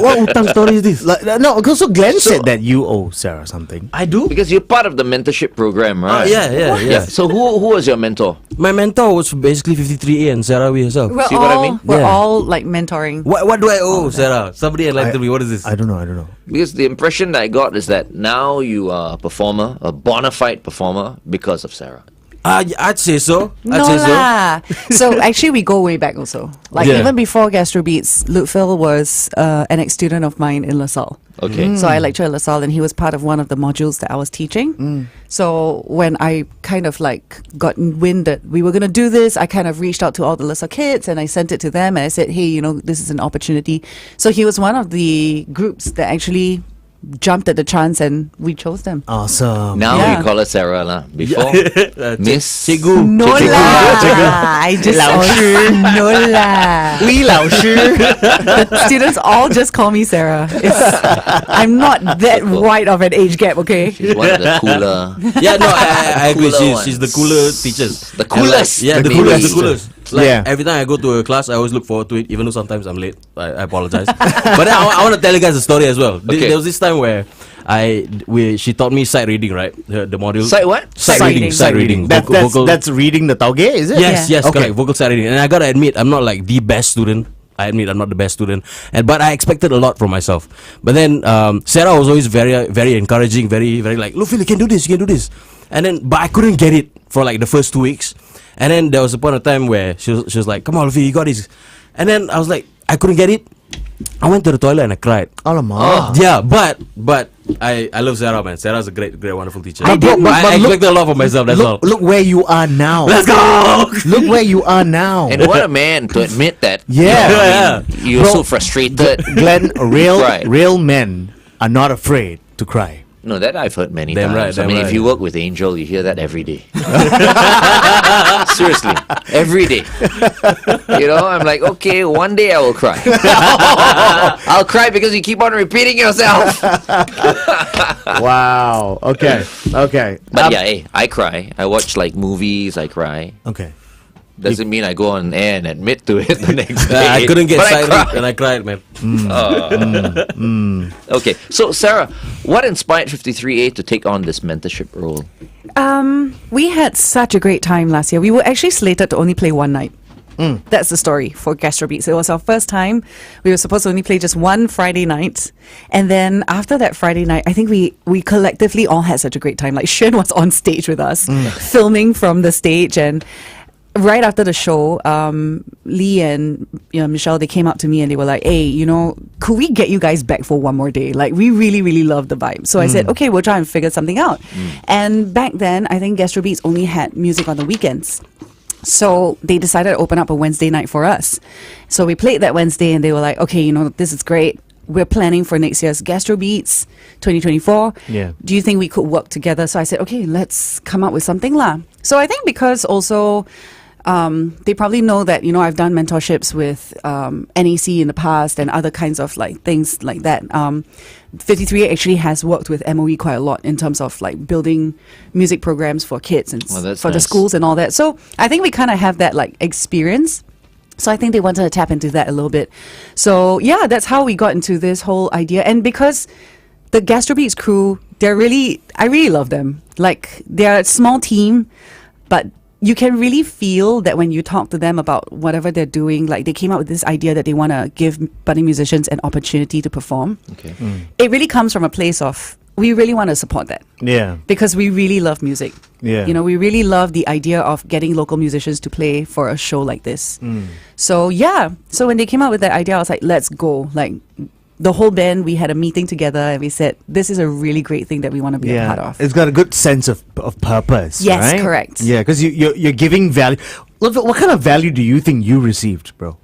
what utang story is this? No, so Glenn said that you owe Sarah something. I do? Because you're part of the mentorship program, right? Yeah. So who was your mentor? My mentor was basically 53A and Sarah herself. We're See all, what I mean? We're all like mentoring. What do I owe, Sarah? Somebody enlighten me. What is this? I don't know. Because the impression that I got is that now you are a performer, a bona fide performer, because of Sarah. I'd say so. No lah. So actually, we go way back also. Like even before Gastrobeats, Lutfil was an ex-student of mine in LaSalle. Okay. So I lectured at LaSalle, and he was part of one of the modules that I was teaching. So when I kind of like got wind that we were going to do this, I kind of reached out to all the LaSalle kids and I sent it to them and I said, hey, this is an opportunity. So he was one of the groups that actually jumped at the chance and we chose them. Awesome. Now you call her Sarah lah. Before Miss Cikgu. No lah. I just no lah. We 老师. The students all just call me Sarah. I'm not that wide of an age gap, okay? She's one of the cooler. I agree. Cooler She's the cooler teachers. The coolest. The maybe. coolest. Every time I go to a class, I always look forward to it, even though sometimes I'm late. I apologize. But then I want to tell you guys a story as well. Okay. There was this time where she taught me sight reading, right? The module. Sight what? Sight reading. That's reading the tauge, is it? Yes, Yeah. correct. Vocal sight reading. And I gotta admit, I'm not like the best student. I admit I'm not the best student, but I expected a lot from myself. But then Sarah was always very, very encouraging, very, very like, Lutfil, you can do this. And then, but I couldn't get it for like the first 2 weeks. And then there was a point of time where she was like, come on, Lutfil, you got this. And then I was like, I couldn't get it. I went to the toilet and I cried. Alamak. Yeah, but I love Sarah, man. Sarah's a great, wonderful teacher. But I expected a lot from myself, that's all. Look where you are now. Let's go! Look where you are now. And what a man to admit that. Yeah. You're so frustrated. Glenn, Right. real men are not afraid to cry. No, that I've heard many Damn times. right, I mean, damn if you work with Angel, you hear that every day. Seriously, every day. I'm like, okay, one day I will cry. I'll cry because you keep on repeating yourself. Wow. Okay. But I cry. I watch like movies, I cry. Okay. Doesn't mean I go on air and admit to it the next day. I couldn't get but sight and I cried, man. Okay, so Sarah, what inspired 53A to take on this mentorship role? We had such a great time last year. We were actually slated to only play one night. That's the story for Gastrobeats. It was our first time. We were supposed to only play just one Friday night. And then after that Friday night, I think we collectively all had such a great time. Like Hsien was on stage with us, filming from the stage. And right after the show, Lee and Michelle, they came up to me and they were like, hey, could we get you guys back for one more day? Like, we really, really love the vibe. So I said, okay, we'll try and figure something out. And back then, I think Gastrobeats only had music on the weekends. So they decided to open up a Wednesday night for us. So we played that Wednesday and they were like, okay, this is great. We're planning for next year's Gastrobeats 2024. Yeah. Do you think we could work together? So I said, okay, let's come up with something lah. So I think because also they probably know that, I've done mentorships with NAC in the past and other kinds of like things like that. 53 actually has worked with MOE quite a lot in terms of like building music programs for kids and for the schools and all that. So I think we kind of have that like experience. So I think they wanted to tap into that a little bit. So yeah, that's how we got into this whole idea. And because the Gastrobeats crew, I really love them. Like, they're a small team, but you can really feel that when you talk to them about whatever they're doing, like they came up with this idea that they want to give budding musicians an opportunity to perform. Okay. It really comes from a place of we really want to support that. Yeah. Because we really love music. Yeah. You know, we really love the idea of getting local musicians to play for a show like this. So yeah. So when they came out with that idea, I was like, let's go. Like the whole band, we had a meeting together and we said, this is a really great thing that we want to be a part of. It's got a good sense of purpose. Yes, right? correct. Yeah, because you're giving value. What kind of value do you think you received, bro,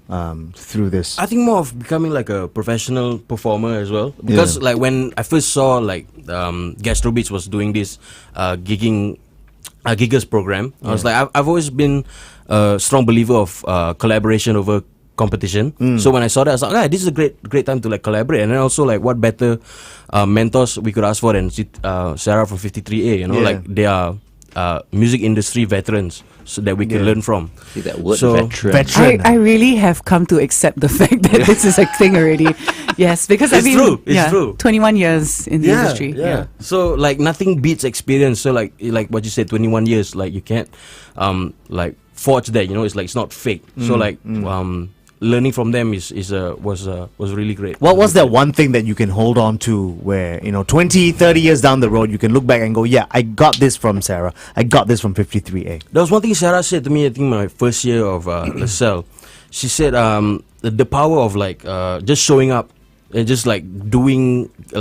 through this? I think more of becoming like a professional performer as well. Because like when I first saw like Gastrobeats was doing this giggers program, I was like, I've always been a strong believer of collaboration over competition. So when I saw that, I was like, this is a great time to like collaborate. And then also like what better mentors we could ask for than Sara from 53A. You know, like they are music industry veterans, so that we can learn from. See that word, So- veteran. I really have come to accept the fact that this is a thing already. Yes, because It's true, it's true. 21 years in the industry. Yeah. So like nothing beats experience. So like what you said, 21 years, like you can't like forge that. You know, it's like it's not fake. So like learning from them was really great. What was that one thing that you can hold on to where, 20, 30 years down the road, you can look back and go, yeah, I got this from Sara. I got this from 53A. There was one thing Sara said to me, I think my first year of LaSalle. She said the power of like just showing up and just like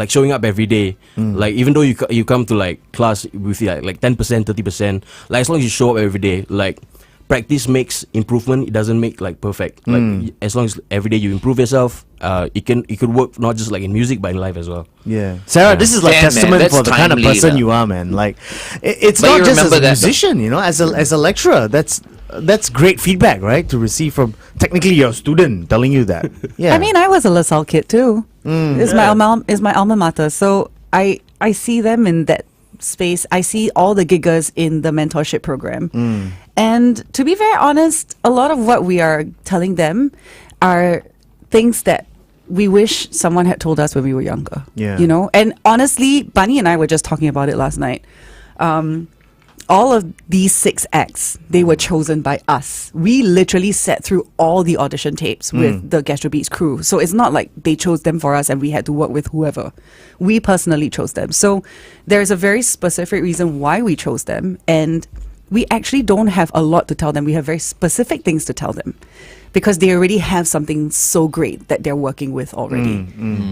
showing up every day. Like even though you come to like class with like 10%, 30%, like as long as you show up every day, like practice makes improvement. It doesn't make like perfect. Like as long as every day you improve yourself, it could work not just like in music but in life as well. Yeah, Sara, this is like Damn, man, testament that's for the kind of timely, person lah. you are, man. Like, it's But not you just as remember a that, musician, as a lecturer. That's great feedback, right? To receive from technically your student telling you that. Yeah, I mean, I was a LaSalle kid too. It's my alma mater. So I see them in that space. I see all the giggers in the mentorship program. And to be very honest, a lot of what we are telling them are things that we wish someone had told us when we were younger. Yeah. You know? And honestly, Bunny and I were just talking about it last night. All of these 6 acts, they were chosen by us. We literally sat through all the audition tapes with the Gastrobeats crew. So it's not like they chose them for us and we had to work with whoever. We personally chose them. So there's a very specific reason why we chose them. And we actually don't have a lot to tell them. We have very specific things to tell them because they already have something so great that they're working with already.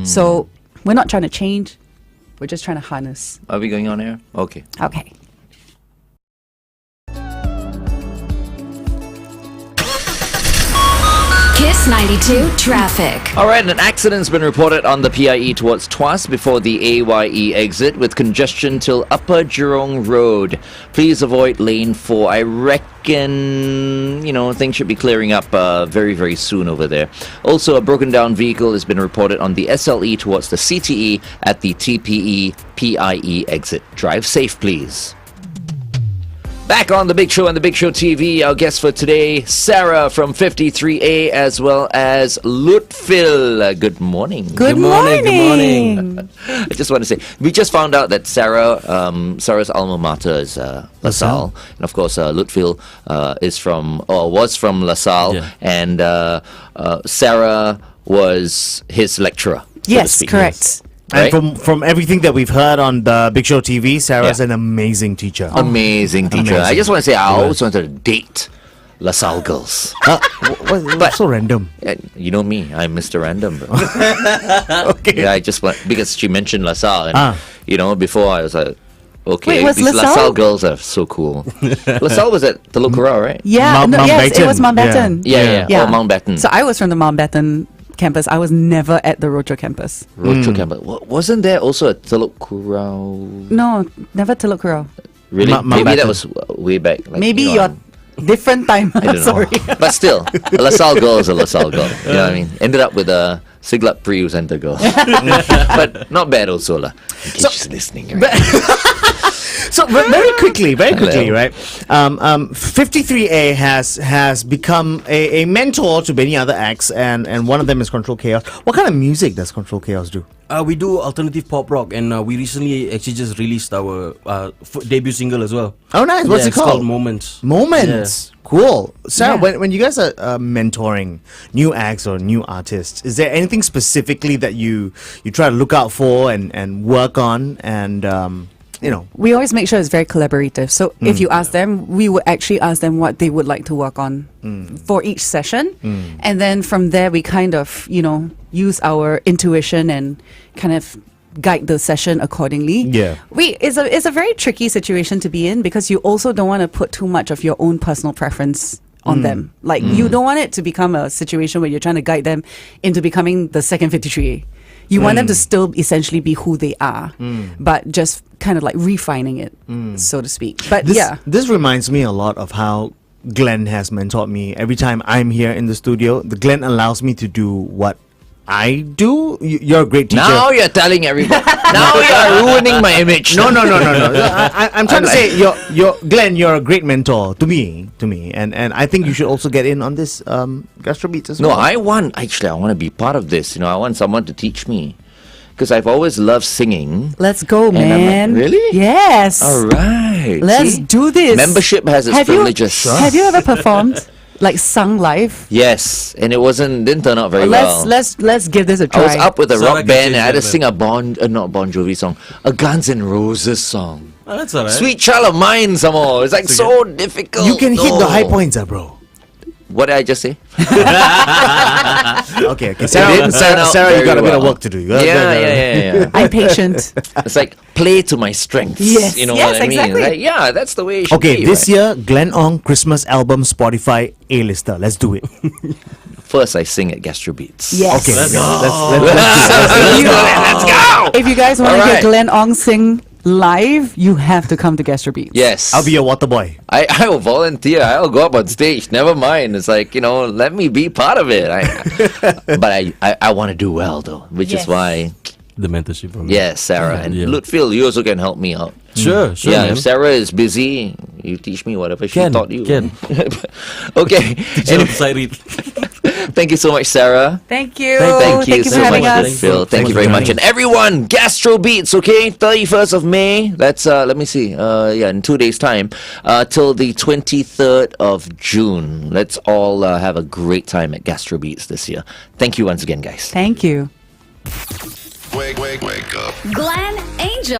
So we're not trying to change. We're just trying to harness. Are we going on air? Okay. Okay. Kiss 92 traffic. All right, an accident's been reported on the PIE towards Tuas before the AYE exit with congestion till Upper Jurong Road. Please avoid lane 4. I reckon, things should be clearing up very, very soon over there. Also, a broken down vehicle has been reported on the SLE towards the CTE at the TPE PIE exit. Drive safe, please. Back on The Big Show and The Big Show TV, our guest for today, Sara from 53A, as well as Lutfil. Good morning. Good morning. I just want to say, we just found out that Sara's alma mater is LaSalle. And of course, Lutfil was from LaSalle. Yeah. And Sara was his lecturer. so to Yes, speak. correct. Right? And from everything that we've heard on the Big Show TV, Sara's an amazing teacher. Amazing teacher. Amazing. I just want to say, I always wanted to date LaSalle girls. What's so random? You know me, I'm Mr. Random, bro. Okay. Yeah, I just want, because she mentioned LaSalle, and before I was like, okay, Wait, was these LaSalle? LaSalle girls are so cool. LaSalle was at Telok Kurau, right? Yeah, yes, it was Mountbatten. Mountbatten. Yeah. Oh, Mountbatten. So I was from the Mountbatten campus. I was never at the Rochor campus. Rochor campus. Wasn't there also a Telok Kurau? No, never Telok Kurau. Really? Maybe Mountbatten. that was way back. Like, Maybe you know, you're different time. I don't know. Sorry. But still, a LaSalle girl is a LaSalle girl. You know what I mean? Ended up with a Siglap Pre-U Center girl. But not bad also, lah. In case she's listening, right? So very quickly, right? 53A has become a mentor to many other acts, and one of them is Control Chaos. What kind of music does Control Chaos do? We do alternative pop rock, and we recently actually just released our debut single as well. Oh, nice. What's it it's called? Moments. Moments. Cool. Sarah, Yeah. when you guys are mentoring new acts or new artists, is there anything specifically that you try to look out for and work on and We always make sure it's very collaborative. So if you ask them, we would actually ask them what they would like to work on for each session. And then from there, we kind of, use our intuition and kind of guide the session accordingly. Yeah. It's a very tricky situation to be in because you also don't want to put too much of your own personal preference on them. Like you don't want it to become a situation where you're trying to guide them into becoming the second 53A. You want them to still essentially be who they are, but just kind of like refining it, so to speak. But this reminds me a lot of how Glenn has mentored me. Every time I'm here in the studio, the Glenn allows me to do what I do. You're a great teacher. Now you're telling everybody. Now you're ruining my image. No. I'm trying to say, Glenn, you're a great mentor to me, and I think you should also get in on this Gastrobeats as No, well. I want to be part of this. I want someone to teach me because I've always loved singing. let's go, I'm like, man. really? Yes. All right. Let's See? do this. Membership has its privileges. Have you ever performed, like sung live? Yes, and it didn't turn out very well. Let's give this a I try. was up with a Sara rock can band change and I had to that, sing a not Bon Jovi song, a Guns N' Roses song. Oh, that's alright. Sweet Child of Mine, some more. It's like so difficult. You can hit the high No. points, bro. What did I just say? Okay. didn't Sarah, turn out Sarah, you very got a bit of well. work to do. Yeah. I'm patient. It's like play to my strengths. Yes, You know yes, what I mean? exactly. Like, yeah, that's the way it should Okay, be. this right? year, Glenn Ong Christmas album Spotify A-lister. Let's do it. First I sing at Gastrobeats. Yes. Okay, Let's let's go. Let's go! If you guys want to Alright. hear Glenn Ong sing live, you have to come to Gastrobeats. Yes. I'll be your water boy. I will volunteer. I'll go up on stage. Never mind. It's like, let me be part of it. But I want to do well, though, which Yes. is why, The mentorship from me. yes, Sarah. And Yeah. Lutfil, you also can help me out. Sure, Yeah, man. if Sarah is busy, you teach me whatever she Can, taught you. can. Okay. Sure, side read. Thank you so much, Sarah. Thank you. Thank you for so having much, us. Phil. Thank you very much. And everyone, Gastrobeats, okay? 31st of May. That's, let me see. In 2 days' time. Till the 23rd of June. Let's all have a great time at Gastrobeats this year. Thank you once again, guys. Thank you. Glenn Angel.